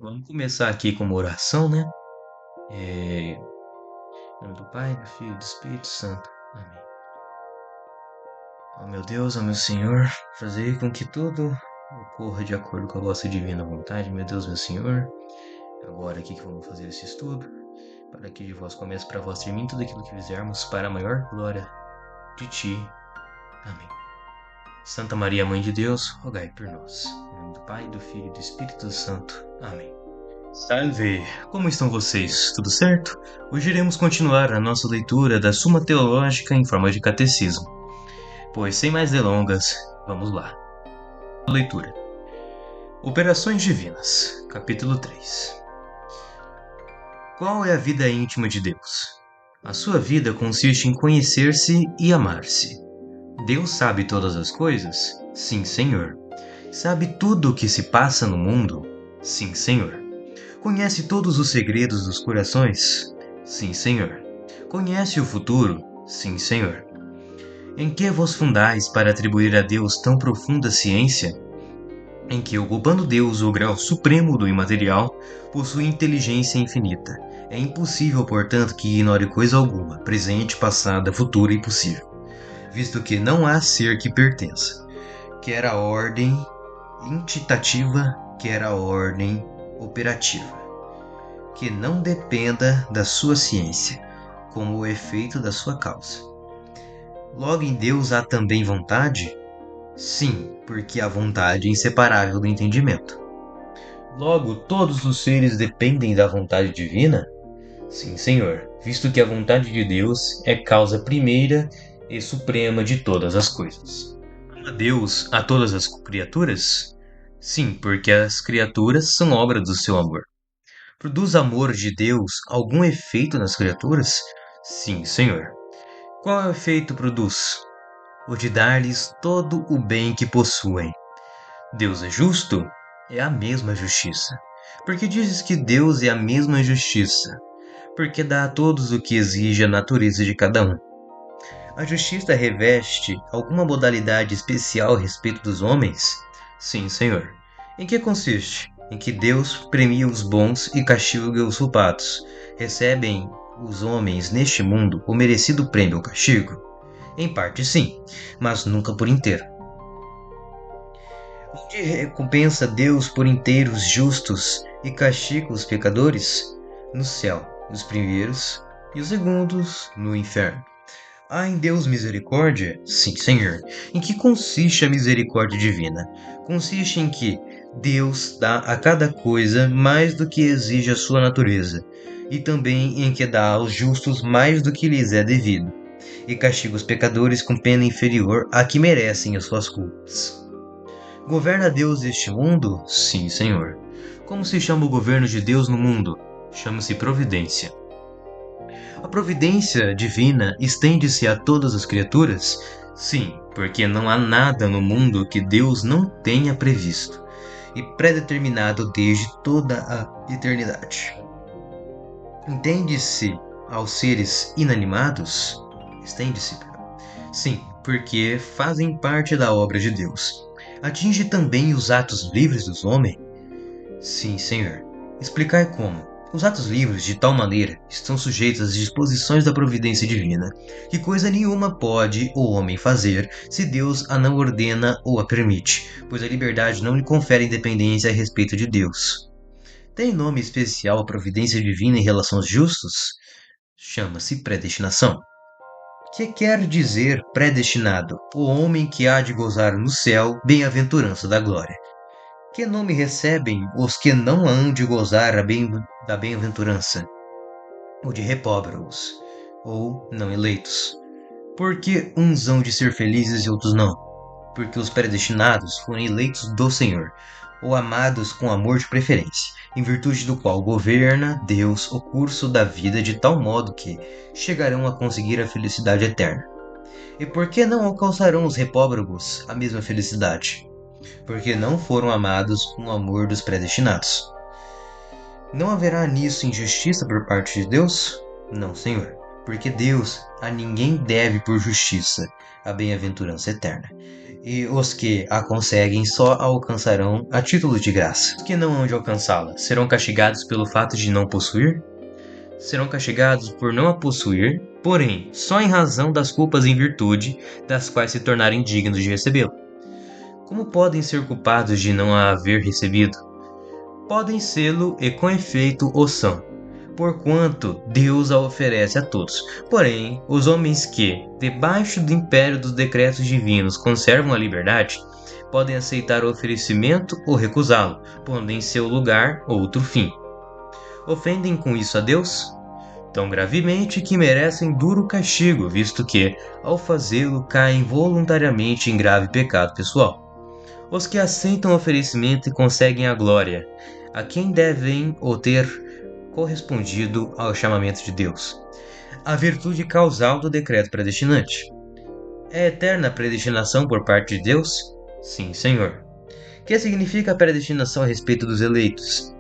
Vamos começar aqui com uma oração, né? Em nome do Pai, do Filho e do Espírito Santo. Amém. Ó meu Deus, ó meu Senhor, fazer com que tudo ocorra de acordo com a vossa divina vontade, meu Deus, meu Senhor. Agora aqui que vamos fazer esse estudo, para que de vós comece, para vós termine tudo aquilo que fizermos, para a maior glória de Ti. Amém. Santa Maria, Mãe de Deus, rogai por nós. Em nome do Pai, do Filho e do Espírito Santo. Amém. Salve! Como estão vocês? Tudo certo? Hoje iremos continuar a nossa leitura da Suma Teológica em forma de catecismo. Pois, sem mais delongas, vamos lá. Leitura. Operações Divinas, capítulo 3. Qual é a vida íntima de Deus? A sua vida consiste em conhecer-se e amar-se. Deus sabe todas as coisas? Sim, Senhor. Sabe tudo o que se passa no mundo? Sim, Senhor. Conhece todos os segredos dos corações? Sim, Senhor. Conhece o futuro? Sim, Senhor. Em que vos fundais para atribuir a Deus tão profunda ciência? Em que, ocupando Deus o grau supremo do imaterial, possui inteligência infinita. É impossível, portanto, que ignore coisa alguma, presente, passada, futura e possível, visto que não há ser que pertença, quer à ordem intitativa, quer à ordem operativa, que não dependa da sua ciência, como o efeito da sua causa. Logo em Deus há também vontade? Sim, porque a vontade é inseparável do entendimento. Logo, todos os seres dependem da vontade divina? Sim, Senhor, visto que a vontade de Deus é causa primeira e suprema de todas as coisas. Ama Deus a todas as criaturas? Sim, porque as criaturas são obra do seu amor. Produz amor de Deus algum efeito nas criaturas? Sim, Senhor. Qual efeito produz? O de dar-lhes todo o bem que possuem. Deus é justo? É a mesma justiça. Porque dizes que Deus é a mesma justiça? Porque dá a todos o que exige a natureza de cada um. A justiça reveste alguma modalidade especial a respeito dos homens? Sim, Senhor. Em que consiste? Em que Deus premia os bons e castiga os culpados. Recebem os homens neste mundo o merecido prêmio ou castigo? Em parte sim, mas nunca por inteiro. Onde recompensa Deus por inteiros justos e castiga os pecadores? No céu, os primeiros, e os segundos no inferno. Há em Deus misericórdia? Sim, Senhor. Em que consiste a misericórdia divina? Consiste em que Deus dá a cada coisa mais do que exige a sua natureza, e também em que dá aos justos mais do que lhes é devido, e castiga os pecadores com pena inferior à que merecem as suas culpas. Governa Deus este mundo? Sim, Senhor. Como se chama o governo de Deus no mundo? Chama-se providência. A providência divina estende-se a todas as criaturas? Sim, porque não há nada no mundo que Deus não tenha previsto e predeterminado desde toda a eternidade. Entende-se aos seres inanimados? Estende-se. Sim, porque fazem parte da obra de Deus. Atinge também os atos livres dos homens? Sim, Senhor. Explicar como. Os atos livres, de tal maneira, estão sujeitos às disposições da providência divina, que coisa nenhuma pode o homem fazer se Deus a não ordena ou a permite, pois a liberdade não lhe confere independência a respeito de Deus. Tem nome especial a providência divina em relação aos justos? Chama-se predestinação. Que quer dizer predestinado? O homem que há de gozar no céu bem-aventurança da glória. Que nome recebem os que não hão de gozar da bem-aventurança? O de repróbados, ou não eleitos. Porque uns hão de ser felizes e outros não? Porque os predestinados foram eleitos do Senhor, ou amados com amor de preferência, em virtude do qual governa Deus o curso da vida de tal modo que chegarão a conseguir a felicidade eterna. E por que não alcançarão os repróbados a mesma felicidade? Porque não foram amados com o amor dos predestinados. Não haverá nisso injustiça por parte de Deus? Não, Senhor, porque Deus a ninguém deve por justiça a bem-aventurança eterna. e os que a conseguem só a alcançarão a título de graça. Os que não hão de alcançá-la serão castigados pelo fato de não possuir? Serão castigados por não a possuir, porém, só em razão das culpas em virtude das quais se tornarem dignos de recebê-la. Como podem ser culpados de não a haver recebido? Podem sê-lo e com efeito o são, porquanto Deus a oferece a todos. Porém, os homens que, debaixo do império dos decretos divinos, conservam a liberdade, podem aceitar o oferecimento ou recusá-lo, pondo em seu lugar outro fim. Ofendem com isso a Deus? Tão gravemente que merecem duro castigo, visto que, ao fazê-lo, caem voluntariamente em grave pecado pessoal. Os que aceitam o oferecimento e conseguem a glória, a quem devem ou ter correspondido ao chamamento de Deus. A virtude causal do decreto predestinante. É eterna a predestinação por parte de Deus? Sim, Senhor. O que significa a predestinação a respeito dos eleitos?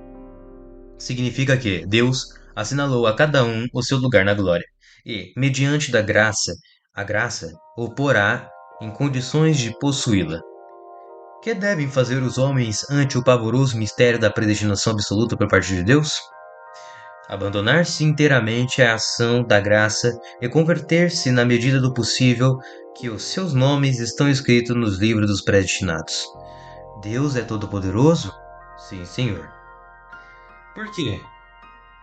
Significa que Deus assinalou a cada um o seu lugar na glória, e, mediante da graça, a graça o porá em condições de possuí-la. Que devem fazer os homens ante o pavoroso mistério da predestinação absoluta por parte de Deus? Abandonar-se inteiramente à ação da graça e converter-se na medida do possível que os seus nomes estão escritos nos livros dos predestinados. Deus é todo-poderoso? Sim, Senhor. Por quê?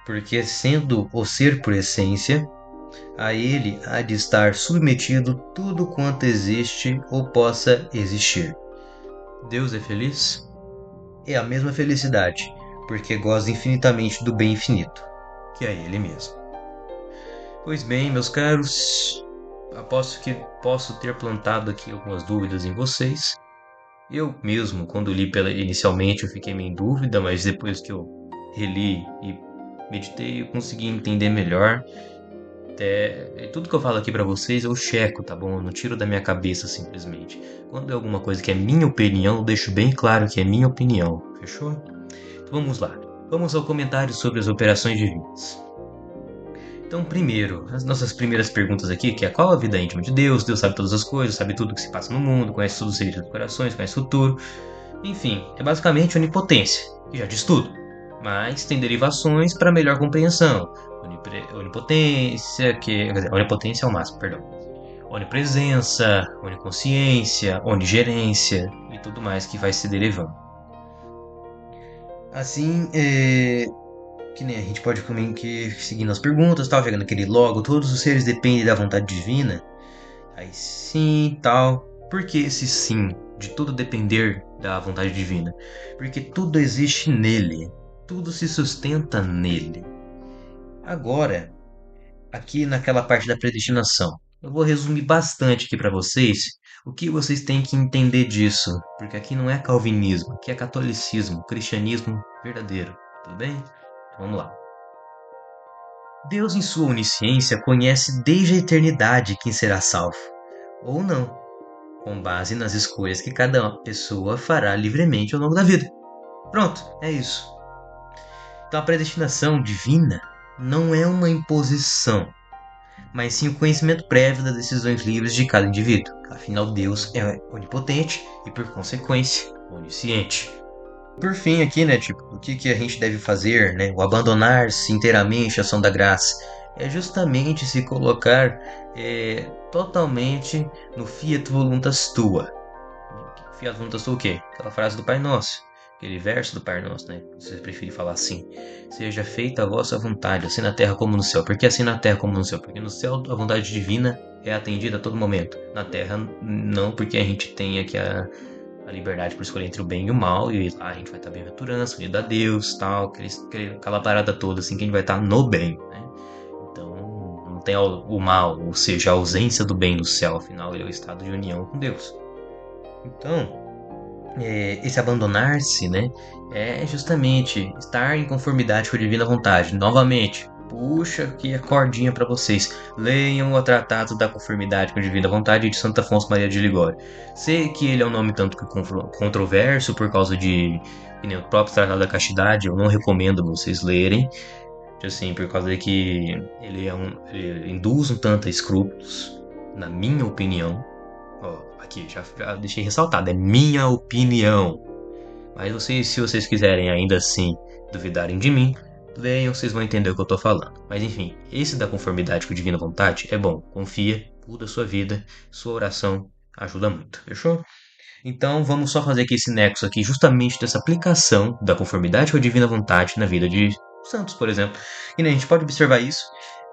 Porque, sendo o ser por essência, a ele há de estar submetido tudo quanto existe ou possa existir. Deus é feliz? É a mesma felicidade, porque goza infinitamente do bem infinito, que é ele mesmo. Pois bem, meus caros, aposto que posso ter plantado aqui algumas dúvidas em vocês. Eu mesmo, quando li inicialmente, eu fiquei meio em dúvida, mas depois que eu reli e meditei, eu consegui entender melhor. Tudo que eu falo aqui pra vocês eu checo, tá bom? Eu não tiro da minha cabeça simplesmente. Quando é alguma coisa que é minha opinião, eu deixo bem claro que é minha opinião, fechou? Então vamos lá. Vamos ao comentário sobre as operações divinas. Então, primeiro, as nossas primeiras perguntas aqui, que é qual a vida íntima de Deus? Deus sabe todas as coisas, sabe tudo que se passa no mundo, conhece todos os segredos dos corações, conhece o futuro. Enfim, é basicamente onipotência, que já diz tudo. Mas tem derivações para melhor compreensão. Onipotência, onipotência é o máximo, perdão. Onipresença, oniconsciência, onigerência e tudo mais que vai se derivando. Assim, que nem a gente pode também que seguindo as perguntas, tal, chegando aquele logo, todos os seres dependem da vontade divina. Aí sim, tal. Por que esse sim de tudo depender da vontade divina? Porque tudo existe nele, tudo se sustenta nele. Agora, aqui naquela parte da predestinação, eu vou resumir bastante aqui para vocês o que vocês têm que entender disso, porque aqui não é calvinismo, aqui é catolicismo, cristianismo verdadeiro, tudo bem? Então, vamos lá. Deus, em sua onisciência, conhece desde a eternidade quem será salvo, ou não, com base nas escolhas que cada pessoa fará livremente ao longo da vida. Pronto, é isso. Então a predestinação divina não é uma imposição, mas sim o conhecimento prévio das decisões livres de cada indivíduo. Afinal, Deus é onipotente e, por consequência, onisciente. Por fim, aqui, né, tipo, o que a gente deve fazer, né, o abandonar-se inteiramente à ação da graça, é justamente se colocar totalmente no fiat voluntas tua. Fiat voluntas tua o quê? Aquela frase do Pai Nosso, aquele verso do Pai Nosso, né? Se você preferir falar assim: seja feita a vossa vontade, assim na terra como no céu. Por que assim na terra como no céu? Porque no céu a vontade divina é atendida a todo momento. Na terra, não, porque a gente tem aqui a liberdade por escolher entre o bem e o mal, e lá a gente vai estar bem-aventurança, unido a Deus, tal, aquela parada toda, assim, que a gente vai estar no bem, né? Então, não tem o mal, ou seja, a ausência do bem no céu, afinal, ele é o estado de união com Deus. Então, esse abandonar-se, né, é justamente estar em conformidade com a divina vontade. Novamente, puxa aqui a cordinha para vocês. Leiam o Tratado da Conformidade com a Divina Vontade de Santo Afonso Maria de Ligório. Sei que ele é um nome tanto que controverso por causa de o próprio Tratado da Castidade. Eu não recomendo vocês lerem, assim, por causa de que ele induz um tanto a escrúpulos, na minha opinião. Aqui, já deixei ressaltado, é minha opinião. Mas vocês, se vocês quiserem ainda assim duvidarem de mim, leiam, vocês vão entender o que eu tô falando. Mas enfim, esse da conformidade com a divina vontade é bom. Confia, muda a sua vida, sua oração ajuda muito, fechou? Então vamos só fazer aqui esse nexo aqui, justamente dessa aplicação da conformidade com a divina vontade na vida de santos, por exemplo. E né, a gente pode observar isso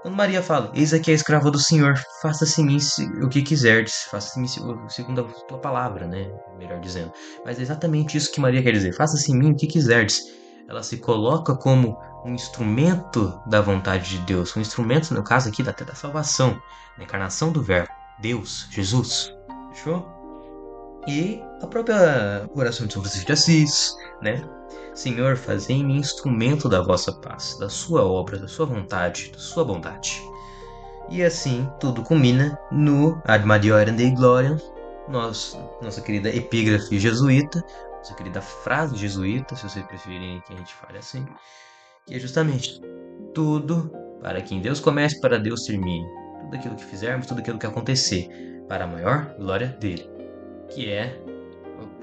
quando Maria fala: Eis aqui a escrava do Senhor, faça-se em mim o que quiserdes, faça-se em mim segundo a tua palavra, né? Melhor dizendo. Mas é exatamente isso que Maria quer dizer: faça-se em mim o que quiserdes. Ela se coloca como um instrumento da vontade de Deus, um instrumento, no caso aqui, até da salvação, da encarnação do Verbo, Deus, Jesus. Fechou? E a própria oração de São Francisco de Assis, né? Senhor, fazei-me instrumento da vossa paz, da sua obra, da sua vontade, da sua bondade. E assim tudo culmina no Ad Maiorem Dei Gloriam, nossa querida epígrafe jesuíta, nossa querida frase jesuíta, se vocês preferirem que a gente fale assim, que é justamente tudo para que em Deus comece, para Deus termine. Tudo aquilo que fizermos, tudo aquilo que acontecer, para a maior glória dele, que é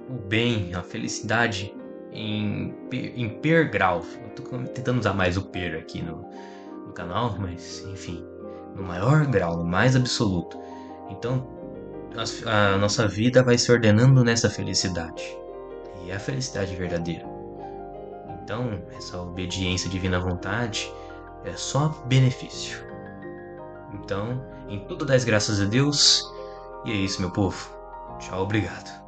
o bem, a felicidade em per grau. Eu tô tentando usar mais o per aqui no canal, mas enfim, no maior grau, no mais absoluto. Então, a nossa vida vai se ordenando nessa felicidade. E é a felicidade verdadeira. Então, essa obediência divina à vontade é só benefício. Então, em tudo dás graças a Deus. E é isso, meu povo. Tchau, obrigado.